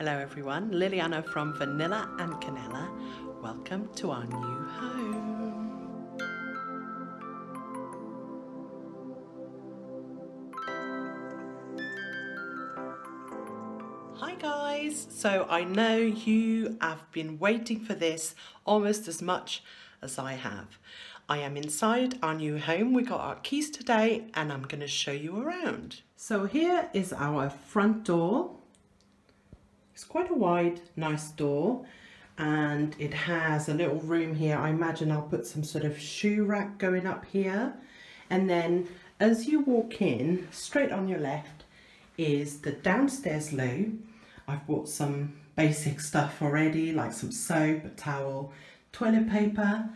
Hello everyone, Liliana from Vanilla and Canela. Welcome to our new home. Hi guys, so I know you have been waiting for this almost as much as I have. I am inside our new home. We got our keys today and I'm going to show you around. So here is our front door. It's quite a wide, nice door, and it has a little room here. I imagine I'll put some sort of shoe rack going up here. And then as you walk in, straight on your left is the downstairs loo. I've bought some basic stuff already, like some soap, a towel, toilet paper.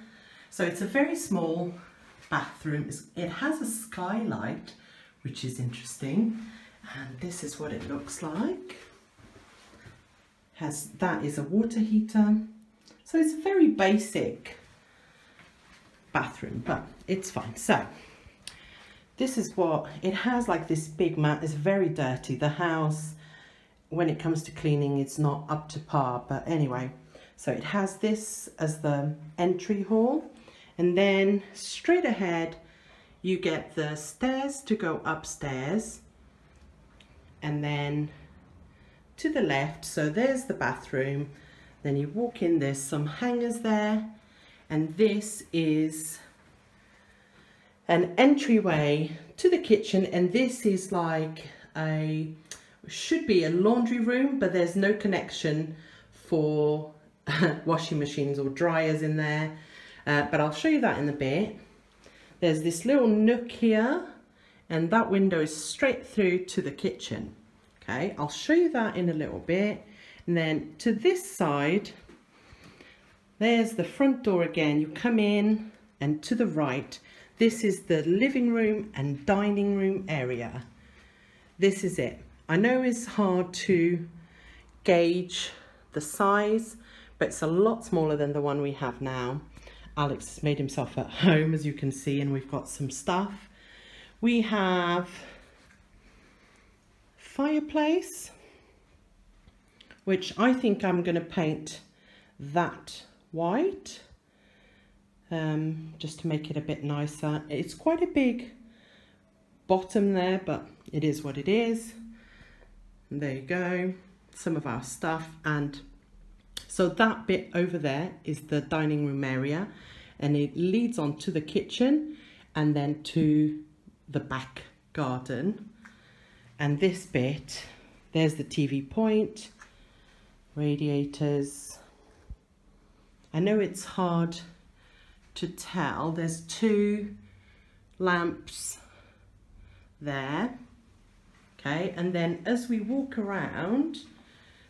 So it's a very small bathroom. It has a skylight, which is interesting. And this is what it looks like. That is a water heater. So it's a very basic bathroom, but it's fine. So this is what it has, like this big mat. It's very dirty. The house, when it comes to cleaning, it's not up to par, but anyway. So it has this as the entry hall, and then straight ahead you get the stairs to go upstairs, and then to the left, so there's the bathroom. Then you walk in, there's some hangers there, and this is an entryway to the kitchen, and this is like should be a laundry room, but there's no connection for washing machines or dryers in there, but I'll show you that in a bit. There's this little nook here, and that window is straight through to the kitchen. Okay, I'll show you that in a little bit. And then to this side, there's the front door again. You come in, and to the right, this is the living room and dining room area. This is it. I know it's hard to gauge the size, but it's a lot smaller than the one we have now. Alex has made himself at home, as you can see, and we've got some stuff. We have fireplace, which I think I'm going to paint that white, just to make it a bit nicer. It's quite a big bottom there, but it is what it is. And there you go, some of our stuff. And so that bit over there is the dining room area, and it leads on to the kitchen and then to the back garden. And this bit, there's the TV point, radiators. I know it's hard to tell. There's two lamps there. Okay, and then as we walk around,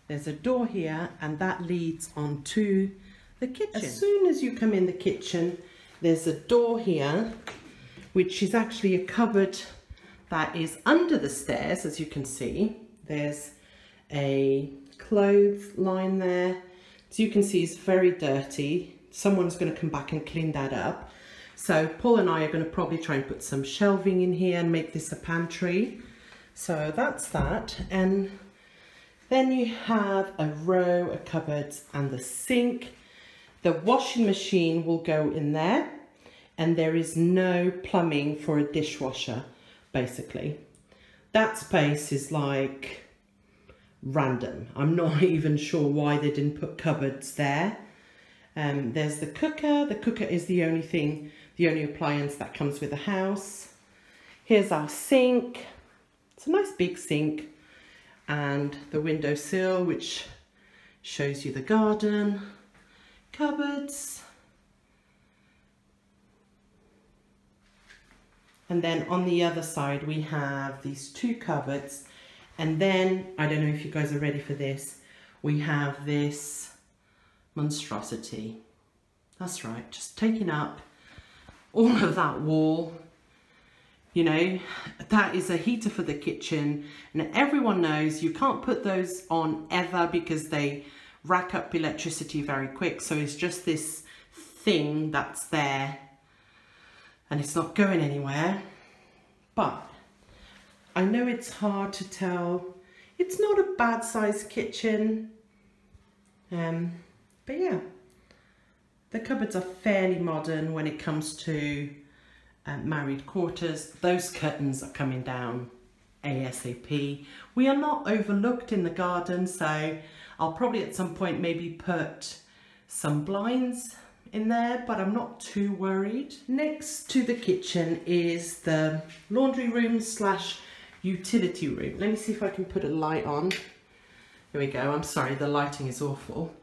there's a door here, and that leads on to the kitchen. As soon as you come in the kitchen, there's a door here, which is actually a cupboard that is under the stairs. As you can see, there's a clothes line there. As you can see, it's very dirty. Someone's going to come back and clean that up. So Paul and I are going to probably try and put some shelving in here and make this a pantry. So that's that. And then you have a row of cupboards and the sink. The washing machine will go in there, and there is no plumbing for a dishwasher. Basically, that space is like random. I'm not even sure why they didn't put cupboards there. There's the cooker. The cooker is the only appliance that comes with the house. Here's our sink. It's a nice big sink, and the windowsill, which shows you the garden. Cupboards. And then on the other side, we have these two cupboards. And then, I don't know if you guys are ready for this, we have this monstrosity. That's right, just taking up all of that wall. You know, that is a heater for the kitchen. And everyone knows you can't put those on ever because they rack up electricity very quick. So it's just this thing that's there, and it's not going anywhere. But I know it's hard to tell it's not a bad sized kitchen. But yeah, the cupboards are fairly modern when it comes to married quarters. Those curtains are coming down ASAP. We are not overlooked in the garden, so I'll probably at some point maybe put some blinds in there, but I'm not too worried. Next to the kitchen is the laundry room slash utility room. Let me see if I can put a light on. Here we go. I'm sorry, the lighting is awful.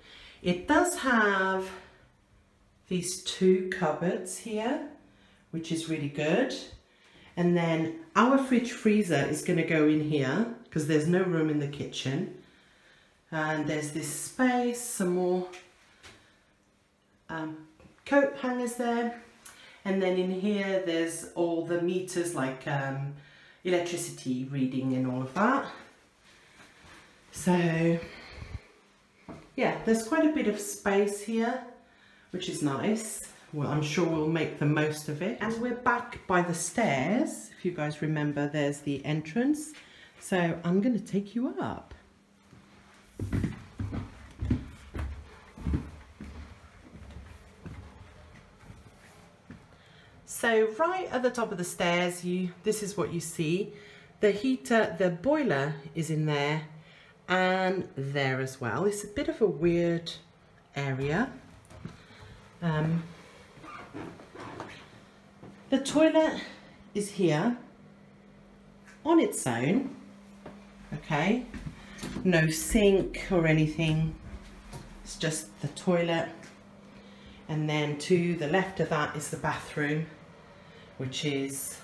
It does have these two cupboards here, which is really good. And then our fridge freezer is going to go in here because there's no room in the kitchen. And there's this space, some more coat hangers there. And then in here, there's all the meters like electricity reading and all of that. So yeah, there's quite a bit of space here, which is nice. Well, I'm sure we'll make the most of it. And we're back by the stairs. If you guys remember, there's the entrance. So I'm going to take you up. So right at the top of the stairs, this is what you see. The heater, the boiler is in there and there as well. It's a bit of a weird area. The toilet is here on its own, okay? No sink or anything, it's just the toilet. And then to the left of that is the bathroom, which is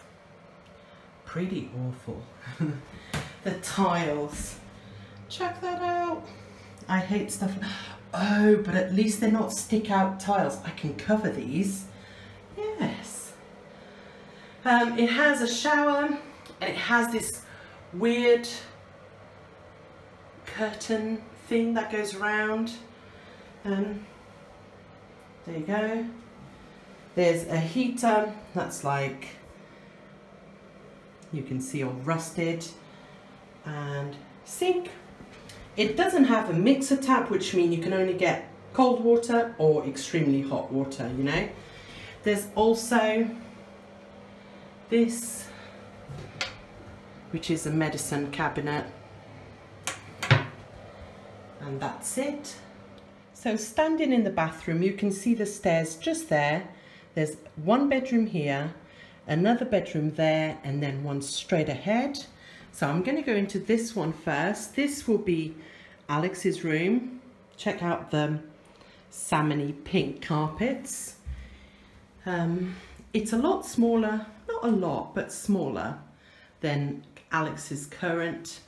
pretty awful. The tiles, check that out. I hate stuff. Oh, but at least they're not stick out tiles. I can cover these. Yes. It has a shower and it has this weird curtain thing that goes around. There you go. There's a heater that's like, you can see all rusted, and sink. It doesn't have a mixer tap, which means you can only get cold water or extremely hot water, you know. There's also this, which is a medicine cabinet, and that's it. So standing in the bathroom, you can see the stairs just there. There's one bedroom here, another bedroom there, and then one straight ahead. So I'm going to go into this one first. This will be Alex's room. Check out the salmony pink carpets. It's a lot smaller, not a lot, but smaller than Alex's current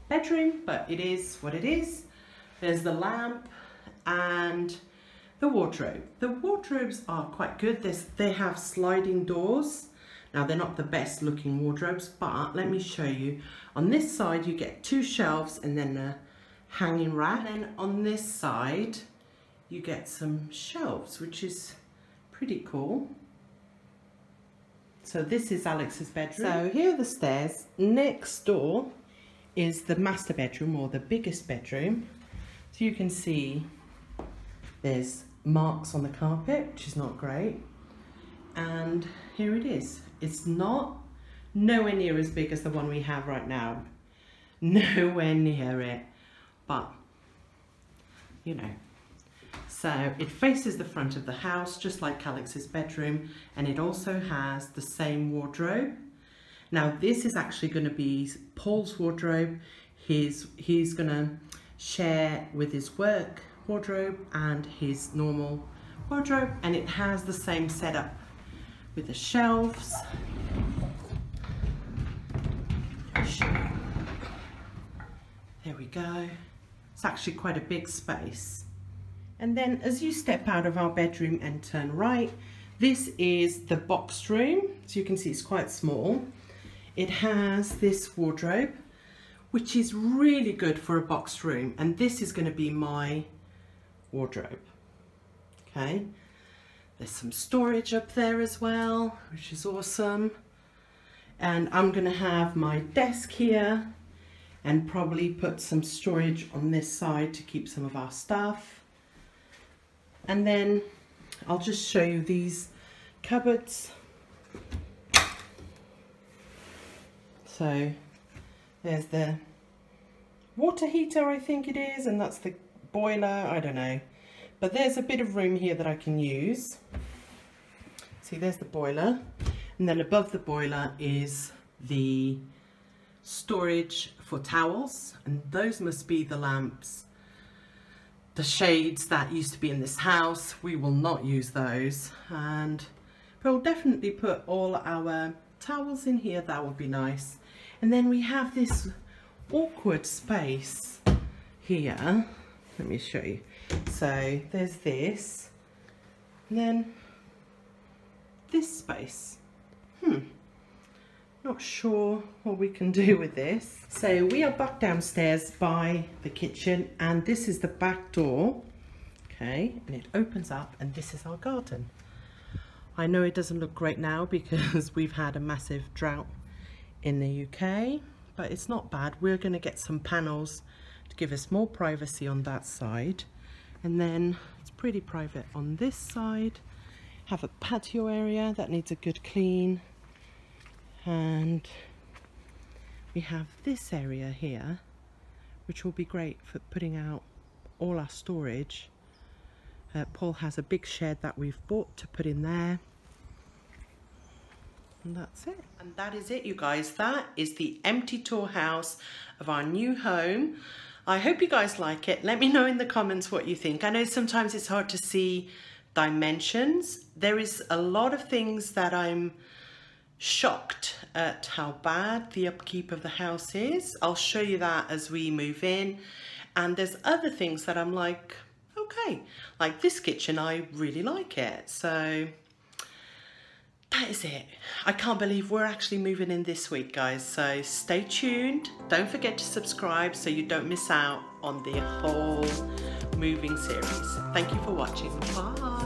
bedroom, but it is what it is. There's the lamp and the wardrobe. The wardrobes are quite good. They have sliding doors. Now they're not the best looking wardrobes, but let me show you. On this side you get two shelves and then a hanging rack. And then on this side you get some shelves, which is pretty cool. So this is Alex's bedroom. So here are the stairs. Next door is the master bedroom, or the biggest bedroom. So you can see there's marks on the carpet, which is not great. And here it is. It's nowhere near as big as the one we have right now. Nowhere near it. But, you know. So it faces the front of the house, just like Alex's bedroom. And it also has the same wardrobe. Now this is actually going to be Paul's wardrobe. He's going to share with his work wardrobe and his normal wardrobe, and it has the same setup with the shelves. There we go. It's actually quite a big space. And then as you step out of our bedroom and turn right, this is the box room. So you can see it's quite small. It has this wardrobe, which is really good for a box room, and this is going to be my wardrobe. Okay, there's some storage up there as well, which is awesome. And I'm gonna have my desk here and probably put some storage on this side to keep some of our stuff. And then I'll just show you these cupboards. So there's the water heater, I think it is, and that's the boiler, I don't know. But there's a bit of room here that I can use. See, there's the boiler. And then above the boiler is the storage for towels. And those must be the lamps, the shades that used to be in this house. We will not use those. And we'll definitely put all our towels in here. That would be nice. And then we have this awkward space here. Let me show you. So there's this, and then this space. Not sure what we can do with this. So we are back downstairs by the kitchen, and this is the back door. Okay, and it opens up, and this is our garden. I know it doesn't look great now because we've had a massive drought in the UK, but it's not bad. We're going to get some panels to give us more privacy on that side, and then it's pretty private on this side. Have a patio area that needs a good clean, and we have this area here which will be great for putting out all our storage. Paul has a big shed that we've bought to put in there. And that's it. And that is it, you guys. That is the empty tour house of our new home. I hope you guys like it. Let me know in the comments what you think. I know sometimes it's hard to see dimensions. There is a lot of things that I'm shocked at how bad the upkeep of the house is. I'll show you that as we move in. And there's other things that I'm like, okay, like this kitchen, I really like it. So that is it. I can't believe we're actually moving in this week, guys. So stay tuned. Don't forget to subscribe so you don't miss out on the whole moving series. Thank you for watching. Bye.